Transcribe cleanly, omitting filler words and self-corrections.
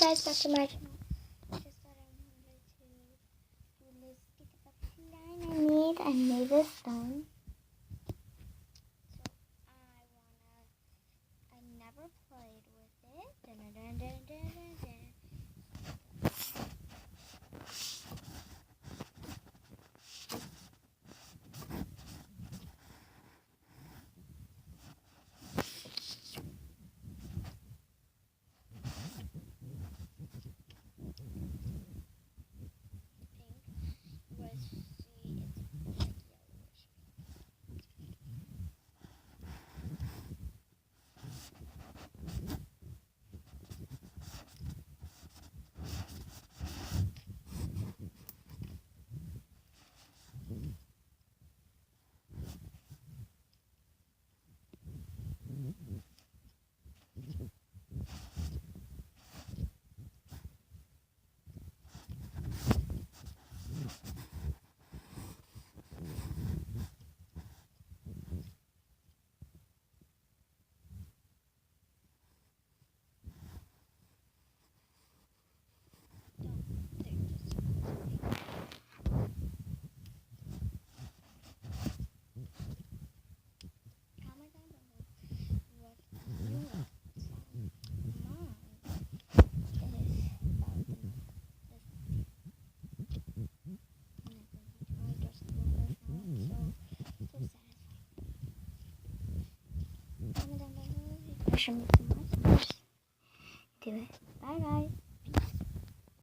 guys, back to my channel. I just thought I wanted to do this stick of the line I made this done. So I never played with it. Dun, dun, dun, dun, dun, dun. Comment down below if you